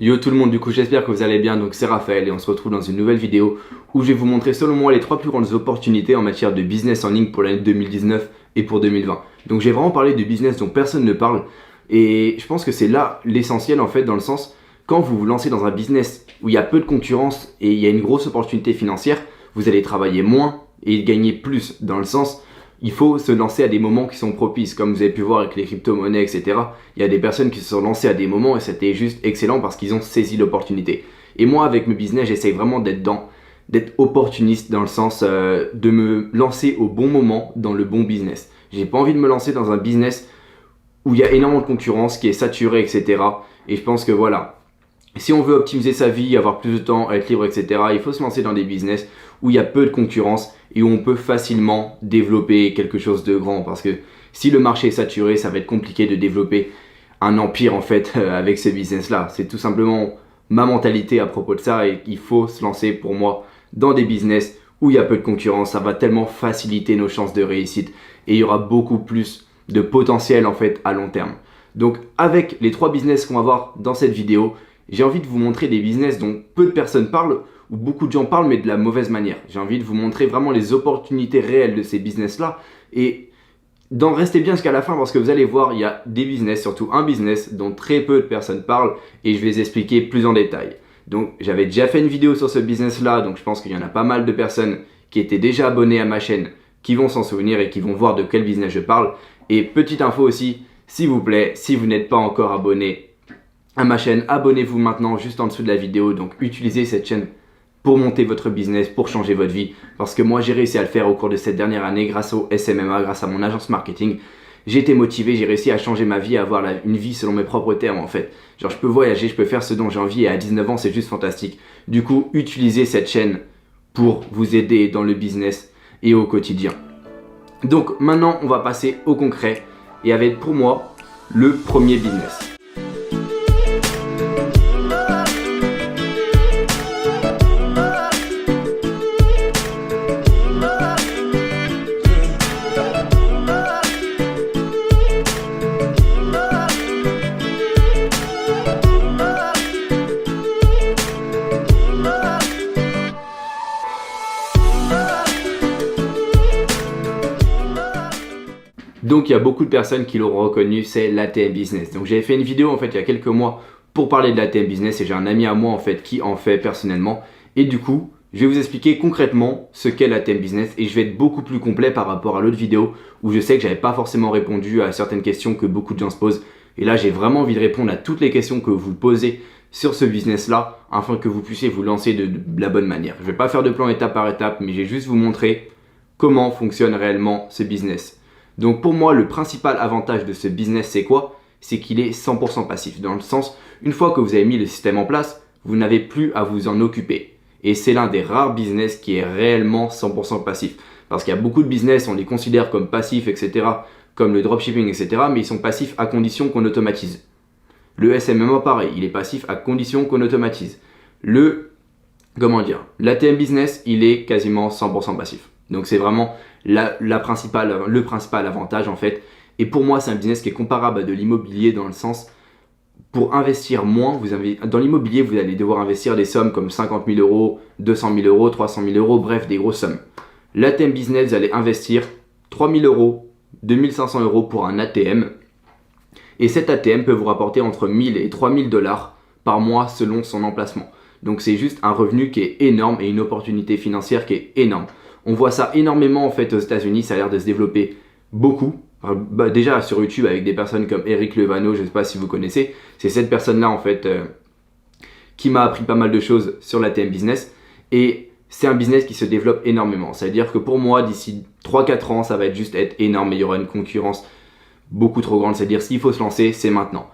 Yo tout le monde, du coup j'espère que vous allez bien, donc c'est Raphaël et on se retrouve dans une nouvelle vidéo où je vais vous montrer selon moi les 3 plus grandes opportunités en matière de business en ligne pour l'année 2019 et pour 2020. Donc j'ai vraiment parlé de business dont personne ne parle et je pense que c'est là l'essentiel en fait, dans le sens quand vous vous lancez dans un business où il y a peu de concurrence et il y a une grosse opportunité financière, vous allez travailler moins et gagner plus, dans le sens il faut se lancer à des moments qui sont propices, comme vous avez pu voir avec les crypto-monnaies, etc. Il y a des personnes qui se sont lancées à des moments et c'était juste excellent parce qu'ils ont saisi l'opportunité. Et moi, avec mes business, j'essaye vraiment d'être opportuniste dans le sens de me lancer au bon moment dans le bon business. J'ai pas envie de me lancer dans un business où il y a énormément de concurrence, qui est saturé, etc. Et je pense que voilà, si on veut optimiser sa vie, avoir plus de temps, être libre, etc., il faut se lancer dans des business où il y a peu de concurrence et où on peut facilement développer quelque chose de grand. Parce que si le marché est saturé, ça va être compliqué de développer un empire en fait avec ce business-là. C'est tout simplement ma mentalité à propos de ça et il faut se lancer pour moi dans des business où il y a peu de concurrence. Ça va tellement faciliter nos chances de réussite et il y aura beaucoup plus de potentiel en fait à long terme. Donc avec les 3 business qu'on va voir dans cette vidéo, j'ai envie de vous montrer des business dont peu de personnes parlent, où beaucoup de gens parlent mais de la mauvaise manière. J'ai envie de vous montrer vraiment les opportunités réelles de ces business-là et d'en rester bien jusqu'à la fin parce que vous allez voir, il y a des business, surtout un business dont très peu de personnes parlent et je vais les expliquer plus en détail. Donc j'avais déjà fait une vidéo sur ce business-là, donc je pense qu'il y en a pas mal de personnes qui étaient déjà abonnées à ma chaîne qui vont s'en souvenir et qui vont voir de quel business je parle. Et petite info aussi, s'il vous plaît, si vous n'êtes pas encore abonné à ma chaîne, abonnez-vous maintenant juste en dessous de la vidéo. Donc utilisez cette chaîne pour monter votre business, pour changer votre vie. Parce que moi j'ai réussi à le faire au cours de cette dernière année grâce au SMMA, grâce à mon agence marketing. J'ai été motivé, j'ai réussi à changer ma vie, à avoir une vie selon mes propres termes en fait. Genre je peux voyager, je peux faire ce dont j'ai envie et à 19 ans c'est juste fantastique. Du coup utilisez cette chaîne pour vous aider dans le business et au quotidien. Donc maintenant on va passer au concret et avec pour moi le premier business. Donc il y a beaucoup de personnes qui l'auront reconnu, c'est l'ATM Business. Donc j'avais fait une vidéo en fait il y a quelques mois pour parler de l'ATM Business et j'ai un ami à moi en fait qui en fait personnellement. Et du coup, je vais vous expliquer concrètement ce qu'est l'ATM Business et je vais être beaucoup plus complet par rapport à l'autre vidéo où je sais que j'avais pas forcément répondu à certaines questions que beaucoup de gens se posent. Et là j'ai vraiment envie de répondre à toutes les questions que vous posez sur ce business là afin que vous puissiez vous lancer de la bonne manière. Je vais pas faire de plan étape par étape mais je vais juste vous montrer comment fonctionne réellement ce business. Donc pour moi, le principal avantage de ce business, c'est quoi? C'est qu'il est 100% passif. Dans le sens, une fois que vous avez mis le système en place, vous n'avez plus à vous en occuper. Et c'est l'un des rares business qui est réellement 100% passif. Parce qu'il y a beaucoup de business, on les considère comme passifs, etc. Comme le dropshipping, etc. Mais ils sont passifs à condition qu'on automatise. Le SMMA, pareil, il est passif à condition qu'on automatise. L'ATM business, il est quasiment 100% passif. Donc c'est vraiment le principal avantage en fait. Et pour moi c'est un business qui est comparable à de l'immobilier dans le sens, pour investir moins, dans l'immobilier vous allez devoir investir des sommes comme 50 000 euros, 200 000 euros, 300 000 euros, bref des grosses sommes. L'ATM business vous allez investir 3 000 euros, 2 500 euros pour un ATM. Et cet ATM peut vous rapporter entre 1000 et 3000 dollars par mois selon son emplacement. Donc c'est juste un revenu qui est énorme et une opportunité financière qui est énorme. On voit ça énormément en fait aux États-Unis, ça a l'air de se développer beaucoup. Déjà sur YouTube avec des personnes comme Eric Levano, je ne sais pas si vous connaissez, c'est cette personne-là en fait qui m'a appris pas mal de choses sur l'ATM business et c'est un business qui se développe énormément. C'est-à-dire que pour moi d'ici 3-4 ans ça va être énorme et il y aura une concurrence beaucoup trop grande. C'est-à-dire s'il faut se lancer, c'est maintenant.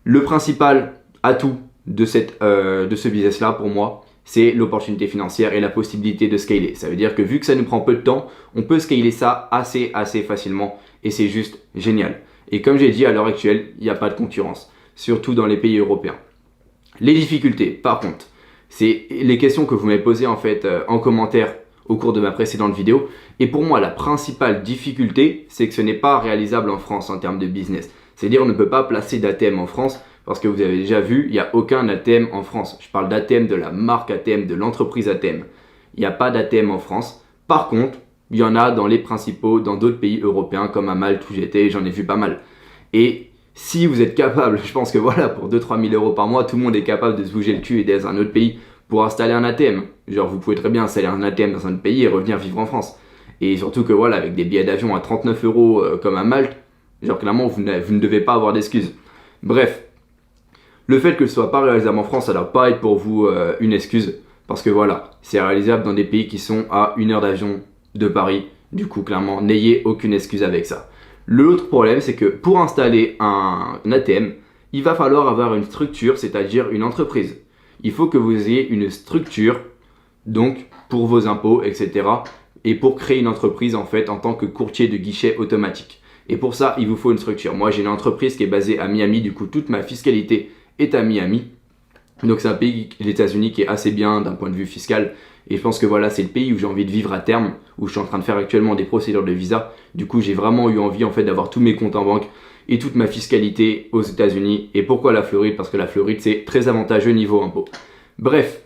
Le principal atout de ce business-là pour moi, c'est l'opportunité financière et la possibilité de scaler. Ça veut dire que vu que ça nous prend peu de temps, on peut scaler ça assez facilement et c'est juste génial. Et comme j'ai dit, à l'heure actuelle, il n'y a pas de concurrence, surtout dans les pays européens. Les difficultés, par contre, c'est les questions que vous m'avez posées en fait en commentaire au cours de ma précédente vidéo. Et pour moi, la principale difficulté, c'est que ce n'est pas réalisable en France en termes de business. C'est-à-dire on ne peut pas placer d'ATM en France Parce que vous avez déjà vu, il n'y a aucun ATM en France. Je parle d'ATM de la marque ATM, de l'entreprise ATM. Il n'y a pas d'ATM en France. Par contre, il y en a dans d'autres pays européens comme à Malte où j'étais, j'en ai vu pas mal. Et si vous êtes capable, je pense que voilà, pour 2-3 000 euros par mois, tout le monde est capable de se bouger le cul et d'aller dans un autre pays pour installer un ATM. Genre, vous pouvez très bien installer un ATM dans un autre pays et revenir vivre en France. Et surtout que voilà, avec des billets d'avion à 39 euros comme à Malte, genre clairement, vous ne devez pas avoir d'excuses. Bref, le fait que ce soit pas réalisable en France, ça ne doit pas être pour vous une excuse. Parce que voilà, c'est réalisable dans des pays qui sont à 1 heure d'avion de Paris. Du coup, clairement, n'ayez aucune excuse avec ça. L'autre problème, c'est que pour installer un ATM, il va falloir avoir une structure, c'est-à-dire une entreprise. Il faut que vous ayez une structure, donc pour vos impôts, etc. Et pour créer une entreprise en fait en tant que courtier de guichet automatique. Et pour ça, il vous faut une structure. Moi, j'ai une entreprise qui est basée à Miami, du coup, toute ma fiscalité est à Miami. Donc c'est un pays, les États-Unis, qui est assez bien d'un point de vue fiscal. Et je pense que voilà, c'est le pays où j'ai envie de vivre à terme, où je suis en train de faire actuellement des procédures de visa. Du coup, j'ai vraiment eu envie en fait d'avoir tous mes comptes en banque et toute ma fiscalité aux États-Unis. Et pourquoi la Floride? Parce que la Floride, c'est très avantageux niveau impôt. Bref,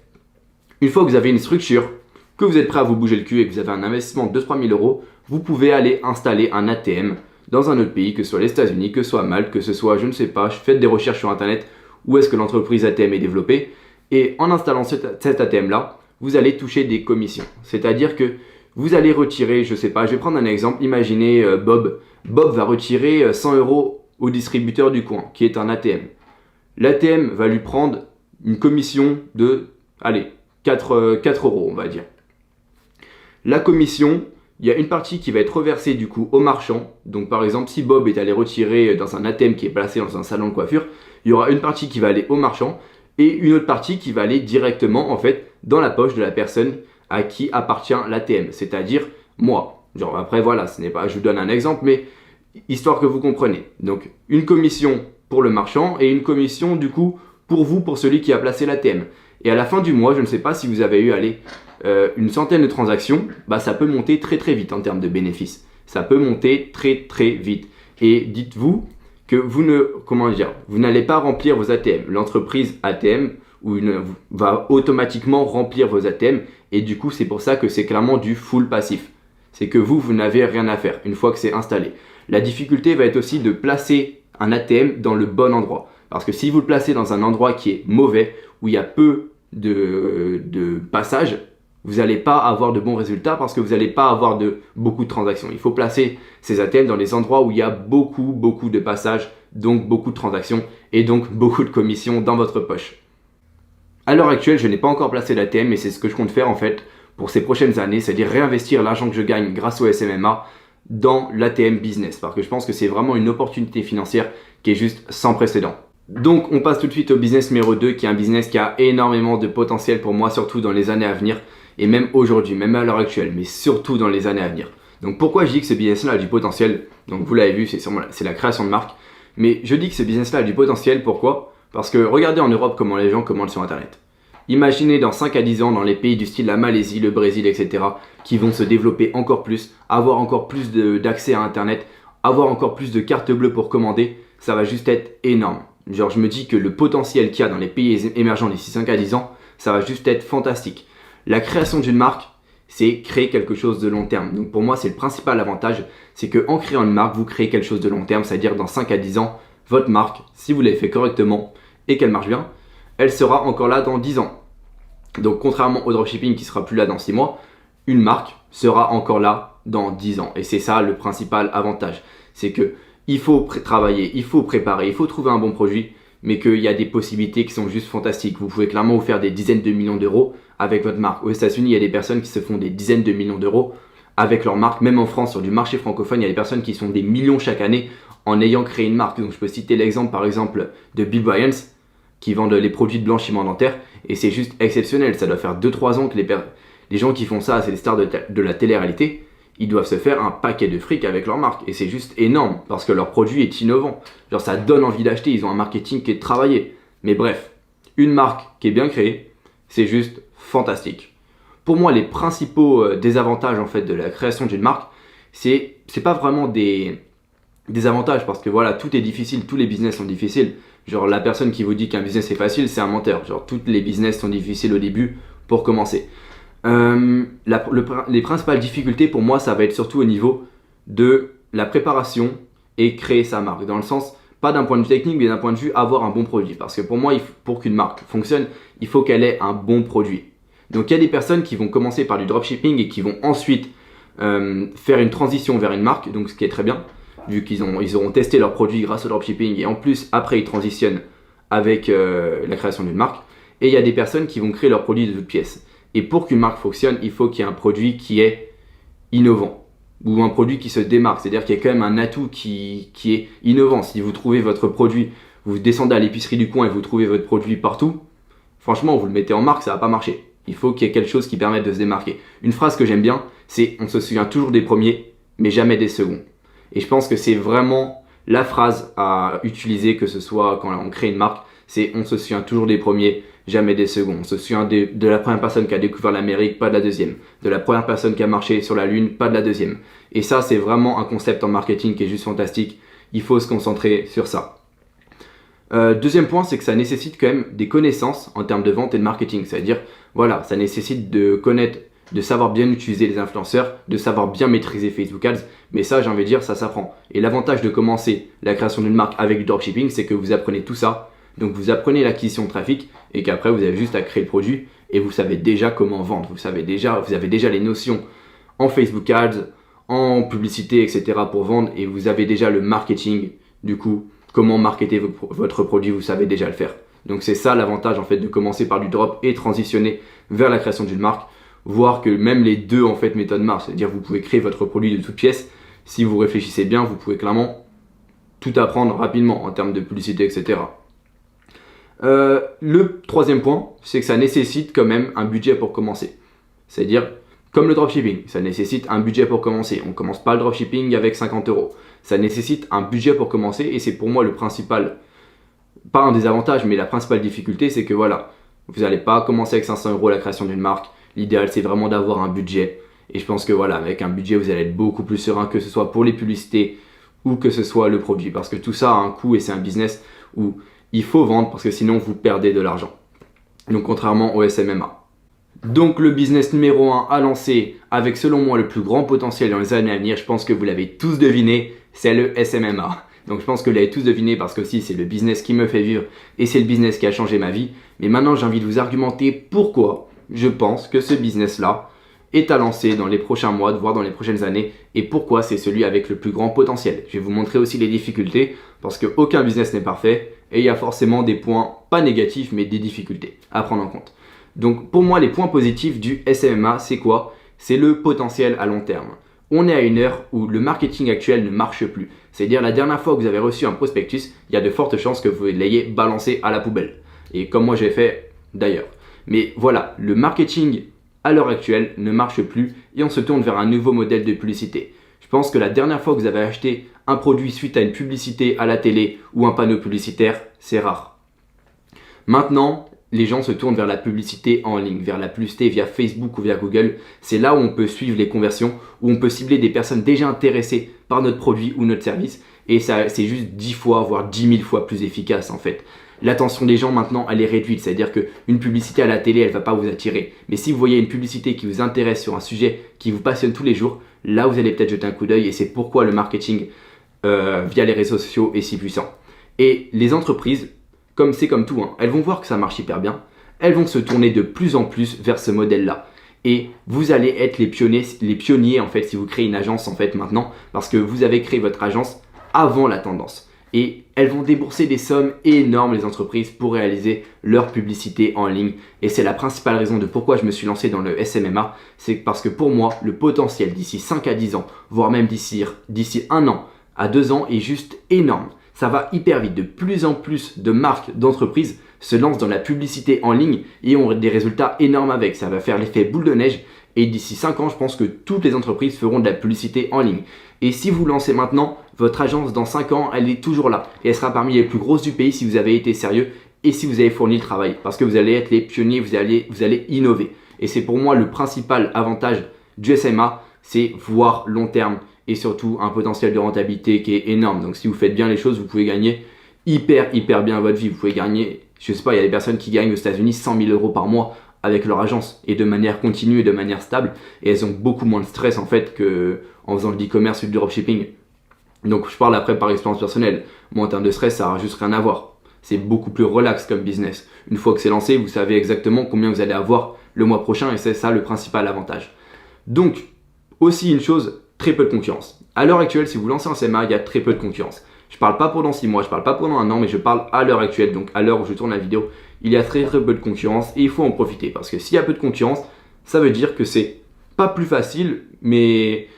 une fois que vous avez une structure, que vous êtes prêt à vous bouger le cul et que vous avez un investissement de 2-3 000 euros, vous pouvez aller installer un ATM dans un autre pays, que ce soit les États-Unis, que ce soit Malte, que ce soit, je ne sais pas, faites des recherches sur Internet, où est-ce que l'entreprise ATM est développée. Et en installant cet ATM-là, vous allez toucher des commissions. C'est-à-dire que vous allez retirer, je ne sais pas, je vais prendre un exemple, imaginez Bob. Bob va retirer 100 euros au distributeur du coin, qui est un ATM. L'ATM va lui prendre une commission de, allez, 4 euros, on va dire. La commission, il y a une partie qui va être reversée du coup au marchand. Donc par exemple, si Bob est allé retirer dans un ATM qui est placé dans un salon de coiffure, il y aura une partie qui va aller au marchand et une autre partie qui va aller directement en fait dans la poche de la personne à qui appartient l'ATM, c'est-à-dire moi. Genre après voilà, ce n'est pas, je vous donne un exemple, mais histoire que vous compreniez. Donc une commission pour le marchand et une commission du coup pour vous, pour celui qui a placé l'ATM. Et à la fin du mois, je ne sais pas si vous avez eu une centaine de transactions, bah ça peut monter très très vite en termes de bénéfices. Ça peut monter très très vite. Et dites-vous que vous n'allez pas remplir vos ATM. L'entreprise ATM va automatiquement remplir vos ATM et du coup c'est pour ça que c'est clairement du full passif. C'est que vous n'avez rien à faire une fois que c'est installé. La difficulté va être aussi de placer un ATM dans le bon endroit. Parce que si vous le placez dans un endroit qui est mauvais, où il y a peu de passages, vous n'allez pas avoir de bons résultats parce que vous n'allez pas avoir beaucoup de transactions. Il faut placer ces ATM dans les endroits où il y a beaucoup de passages, donc beaucoup de transactions et donc beaucoup de commissions dans votre poche. À l'heure actuelle, je n'ai pas encore placé d'ATM, mais c'est ce que je compte faire en fait pour ces prochaines années, c'est-à-dire réinvestir l'argent que je gagne grâce au SMMA dans l'ATM business, parce que je pense que c'est vraiment une opportunité financière qui est juste sans précédent. Donc on passe tout de suite au business numéro 2, qui est un business qui a énormément de potentiel pour moi, surtout dans les années à venir, et même aujourd'hui, même à l'heure actuelle, mais surtout dans les années à venir. Donc pourquoi je dis que ce business-là a du potentiel? Donc vous l'avez vu, c'est la création de marque. Mais je dis que ce business-là a du potentiel, pourquoi? Parce que regardez en Europe comment les gens commandent sur Internet. Imaginez dans 5 à 10 ans, dans les pays du style la Malaisie, le Brésil, etc., qui vont se développer encore plus, avoir encore plus d'accès à Internet, avoir encore plus de cartes bleues pour commander, ça va juste être énorme. Genre je me dis que le potentiel qu'il y a dans les pays émergents d'ici 5 à 10 ans, ça va juste être fantastique. La création d'une marque, c'est créer quelque chose de long terme. Donc pour moi, c'est le principal avantage, c'est qu'en créant une marque, vous créez quelque chose de long terme, c'est-à-dire dans 5 à 10 ans, votre marque, si vous l'avez fait correctement et qu'elle marche bien, elle sera encore là dans 10 ans. Donc contrairement au dropshipping qui sera plus là dans 6 mois, une marque sera encore là dans 10 ans. Et c'est ça le principal avantage. C'est que il faut travailler, il faut préparer, il faut trouver un bon produit, mais qu'il y a des possibilités qui sont juste fantastiques. Vous pouvez clairement vous faire des dizaines de millions d'euros avec votre marque. Aux États-Unis, il y a des personnes qui se font des dizaines de millions d'euros avec leur marque. Même en France, sur du marché francophone, il y a des personnes qui se font des millions chaque année en ayant créé une marque. Donc je peux citer l'exemple par exemple de Bill Bryans qui vendent les produits de blanchiment dentaire et c'est juste exceptionnel. Ça doit faire 2-3 ans que les gens qui font ça, c'est les stars de la télé-réalité, ils doivent se faire un paquet de fric avec leur marque et c'est juste énorme parce que leur produit est innovant. Genre ça donne envie d'acheter, ils ont un marketing qui est travaillé. Mais bref, une marque qui est bien créée, c'est juste fantastique. Pour moi, les principaux désavantages en fait de la création d'une marque, c'est pas vraiment des des avantages parce que voilà, tout est difficile, tous les business sont difficiles. Genre la personne qui vous dit qu'un business est facile, c'est un menteur. Genre tous les business sont difficiles au début pour commencer. Les principales difficultés pour moi, ça va être surtout au niveau de la préparation et créer sa marque. Dans le sens, pas d'un point de vue technique, mais d'un point de vue avoir un bon produit. Parce que pour moi, pour qu'une marque fonctionne, il faut qu'elle ait un bon produit. Donc il y a des personnes qui vont commencer par du dropshipping et qui vont ensuite faire une transition vers une marque, donc ce qui est très bien, vu qu'ils auront testé leur produit grâce au dropshipping et en plus après ils transitionnent avec la création d'une marque. Et il y a des personnes qui vont créer leur produit de toutes pièces. Et pour qu'une marque fonctionne, il faut qu'il y ait un produit qui est innovant ou un produit qui se démarque, c'est-à-dire qu'il y a quand même un atout qui est innovant. Si vous trouvez votre produit, vous descendez à l'épicerie du coin et vous trouvez votre produit partout, franchement vous le mettez en marque, ça va pas marcher. Il faut qu'il y ait quelque chose qui permette de se démarquer. Une phrase que j'aime bien, c'est « on se souvient toujours des premiers, mais jamais des seconds ». Et je pense que c'est vraiment la phrase à utiliser, que ce soit quand on crée une marque, c'est « on se souvient toujours des premiers, jamais des seconds ». On se souvient de la première personne qui a découvert l'Amérique, pas de la deuxième. De la première personne qui a marché sur la Lune, pas de la deuxième. Et ça, c'est vraiment un concept en marketing qui est juste fantastique. Il faut se concentrer sur ça. Deuxième point, c'est que ça nécessite quand même des connaissances en termes de vente et de marketing. C'est-à-dire, voilà, ça nécessite de connaître, de savoir bien utiliser les influenceurs, de savoir bien maîtriser Facebook Ads. Mais ça, j'ai envie de dire, ça s'apprend. Et l'avantage de commencer la création d'une marque avec du dropshipping, c'est que vous apprenez tout ça. Donc vous apprenez l'acquisition de trafic et qu'après vous avez juste à créer le produit et vous savez déjà comment vendre. Vous avez déjà les notions en Facebook Ads, en publicité, etc. pour vendre et vous avez déjà le marketing. Du coup, comment marketer votre produit, vous savez déjà le faire. Donc c'est ça l'avantage en fait de commencer par du drop et transitionner vers la création d'une marque. Voir que même les deux en fait méthodes marchent. C'est-à-dire vous pouvez créer votre produit de toutes pièces. Si vous réfléchissez bien, vous pouvez clairement tout apprendre rapidement en termes de publicité, etc. Le troisième point, c'est que ça nécessite quand même un budget pour commencer. C'est-à-dire, comme le dropshipping, ça nécessite un budget pour commencer. On ne commence pas le dropshipping avec 50 €. Ça nécessite un budget pour commencer et c'est pour moi le principal, pas un désavantage, mais la principale difficulté, c'est que voilà, vous n'allez pas commencer avec 500 € la création d'une marque. L'idéal, c'est vraiment d'avoir un budget. Et je pense que voilà, avec un budget, vous allez être beaucoup plus serein, que ce soit pour les publicités ou que ce soit le produit. Parce que tout ça a un coût et c'est un business où il faut vendre parce que sinon vous perdez de l'argent. Donc contrairement au SMMA. Donc le business numéro 1 à lancer avec selon moi le plus grand potentiel dans les années à venir, je pense que vous l'avez tous deviné, c'est le SMMA. Donc je pense que vous l'avez tous deviné parce que aussi c'est le business qui me fait vivre et c'est le business qui a changé ma vie. Mais maintenant j'ai envie de vous argumenter pourquoi je pense que ce business-là est à lancer dans les prochains mois, voire dans les prochaines années, et pourquoi c'est celui avec le plus grand potentiel. Je vais vous montrer aussi les difficultés, parce qu'aucun business n'est parfait, et il y a forcément des points, pas négatifs, mais des difficultés à prendre en compte. Donc pour moi, les points positifs du SMMA, c'est quoi? C'est le potentiel à long terme. On est à une heure où le marketing actuel ne marche plus. C'est-à-dire la dernière fois que vous avez reçu un prospectus, il y a de fortes chances que vous l'ayez balancé à la poubelle. Et comme moi j'ai fait d'ailleurs. Mais voilà, le marketing à l'heure actuelle ne marche plus et on se tourne vers un nouveau modèle de publicité. Je pense que la dernière fois que vous avez acheté un produit suite à une publicité à la télé ou un panneau publicitaire, c'est rare. Maintenant, les gens se tournent vers la publicité en ligne, vers la publicité via Facebook ou via Google. C'est là où on peut suivre les conversions, où on peut cibler des personnes déjà intéressées par notre produit ou notre service. Et ça, c'est juste 10 fois, voire 10 000 fois plus efficace en fait. L'attention des gens maintenant, elle est réduite. C'est-à-dire qu'une publicité à la télé, elle ne va pas vous attirer. Mais si vous voyez une publicité qui vous intéresse sur un sujet qui vous passionne tous les jours, là vous allez peut-être jeter un coup d'œil et c'est pourquoi le marketing via les réseaux sociaux est si puissant. Et les entreprises, comme c'est comme tout, elles vont voir que ça marche hyper bien. Elles vont se tourner de plus en plus vers ce modèle-là. Et vous allez être les pionniers en fait si vous créez une agence en fait maintenant parce que vous avez créé votre agence avant la tendance. Et elles vont débourser des sommes énormes, les entreprises, pour réaliser leur publicité en ligne. Et c'est la principale raison de pourquoi je me suis lancé dans le SMMA. C'est parce que pour moi, le potentiel d'ici 5 à 10 ans, voire même d'ici 1 an à 2 ans est juste énorme. Ça va hyper vite. De plus en plus de marques, d'entreprises se lancent dans la publicité en ligne et ont des résultats énormes avec. Ça va faire l'effet boule de neige. Et d'ici 5 ans, je pense que toutes les entreprises feront de la publicité en ligne. Et si vous lancez maintenant, votre agence dans 5 ans, elle est toujours là. Et elle sera parmi les plus grosses du pays si vous avez été sérieux et si vous avez fourni le travail. Parce que vous allez être les pionniers, vous allez innover. Et c'est pour moi le principal avantage du SMA, c'est voir long terme et surtout un potentiel de rentabilité qui est énorme. Donc si vous faites bien les choses, vous pouvez gagner hyper bien votre vie. Vous pouvez gagner, je sais pas, il y a des personnes qui gagnent aux États-Unis 100 000 euros par mois avec leur agence et de manière continue et de manière stable, et elles ont beaucoup moins de stress en fait que en faisant de l'e-commerce ou du dropshipping. Donc je parle après par expérience personnelle. Moi en termes de stress, ça n'a juste rien à voir. C'est beaucoup plus relax comme business. Une fois que c'est lancé, vous savez exactement combien vous allez avoir le mois prochain et c'est ça le principal avantage. Donc aussi une chose, très peu de concurrence. À l'heure actuelle, si vous lancez un CMA, il y a très peu de concurrence. Je parle pas pendant 6 mois, je parle pas pendant un an, mais je parle à l'heure actuelle. Donc à l'heure où je tourne la vidéo, il y a très peu de concurrence et il faut en profiter. Parce que s'il y a peu de concurrence, ça veut dire que c'est pas plus facile, mais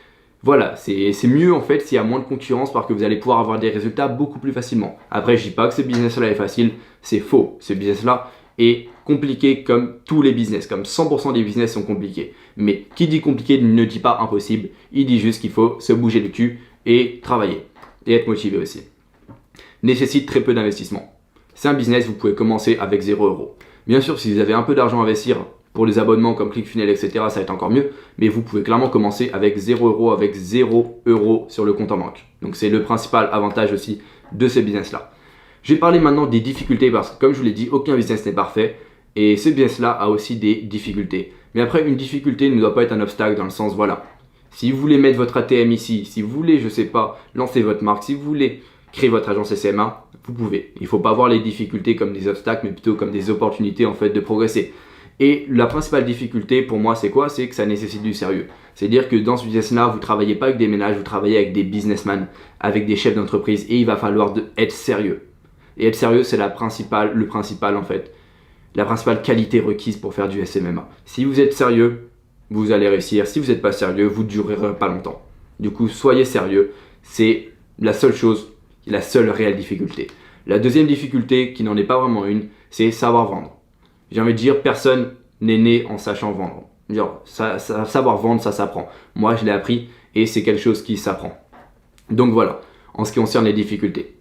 voilà, c'est mieux en fait s'il y a moins de concurrence parce que vous allez pouvoir avoir des résultats beaucoup plus facilement. Après, je dis pas que ce business-là est facile, c'est faux. Ce business-là est compliqué comme tous les business, comme 100% des business sont compliqués. Mais qui dit compliqué ne dit pas impossible, il dit juste qu'il faut se bouger le cul et travailler. Et être motivé aussi. Nécessite très peu d'investissement. C'est un business, vous pouvez commencer avec 0 euros. Bien sûr, si vous avez un peu d'argent à investir pour les abonnements comme ClickFunnels, etc., ça va être encore mieux. Mais vous pouvez clairement commencer avec 0 euros, avec 0 euros sur le compte en banque. Donc c'est le principal avantage aussi de ce business-là. Je vais parler maintenant des difficultés parce que comme je vous l'ai dit, aucun business n'est parfait. Et ce business-là a aussi des difficultés. Mais après, une difficulté ne doit pas être un obstacle dans le sens, voilà. Si vous voulez mettre votre ATM ici, si vous voulez, je sais pas, lancer votre marque, si vous voulez créer votre agence SMA, vous pouvez. Il ne faut pas voir les difficultés comme des obstacles, mais plutôt comme des opportunités en fait de progresser. Et la principale difficulté pour moi, c'est quoi? C'est que ça nécessite du sérieux. C'est-à-dire que dans ce business-là, vous ne travaillez pas avec des ménages, vous travaillez avec des businessmen, avec des chefs d'entreprise, et il va falloir être sérieux. Et être sérieux, c'est la principale qualité requise pour faire du SMMA. Si vous êtes sérieux, vous allez réussir. Si vous n'êtes pas sérieux, vous ne durerez pas longtemps. Du coup, soyez sérieux. C'est la seule chose, la seule réelle difficulté. La deuxième difficulté, qui n'en est pas vraiment une, c'est savoir vendre. J'ai envie de dire, personne n'est né en sachant vendre. Genre, savoir vendre, ça s'apprend. Moi, je l'ai appris et c'est quelque chose qui s'apprend. Donc voilà, en ce qui concerne les difficultés.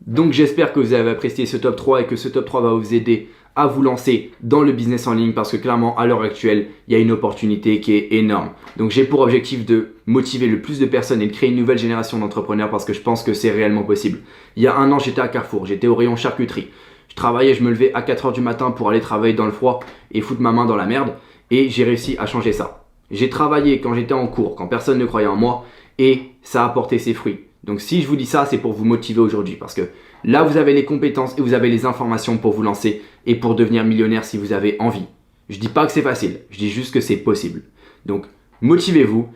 Donc j'espère que vous avez apprécié ce top 3 et que ce top 3 va vous aider à vous lancer dans le business en ligne parce que clairement à l'heure actuelle il y a une opportunité qui est énorme. Donc j'ai pour objectif de motiver le plus de personnes et de créer une nouvelle génération d'entrepreneurs parce que je pense que c'est réellement possible. Il y a un an j'étais à Carrefour, j'étais au rayon charcuterie. Je travaillais, je me levais à 4h du matin pour aller travailler dans le froid et foutre ma main dans la merde et j'ai réussi à changer ça. J'ai travaillé quand j'étais en cours, quand personne ne croyait en moi et ça a porté ses fruits. Donc si je vous dis ça, c'est pour vous motiver aujourd'hui parce que là, vous avez les compétences et vous avez les informations pour vous lancer et pour devenir millionnaire si vous avez envie. Je dis pas que c'est facile, je dis juste que c'est possible. Donc motivez-vous,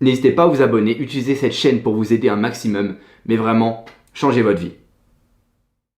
n'hésitez pas à vous abonner, utilisez cette chaîne pour vous aider un maximum, mais vraiment, changez votre vie.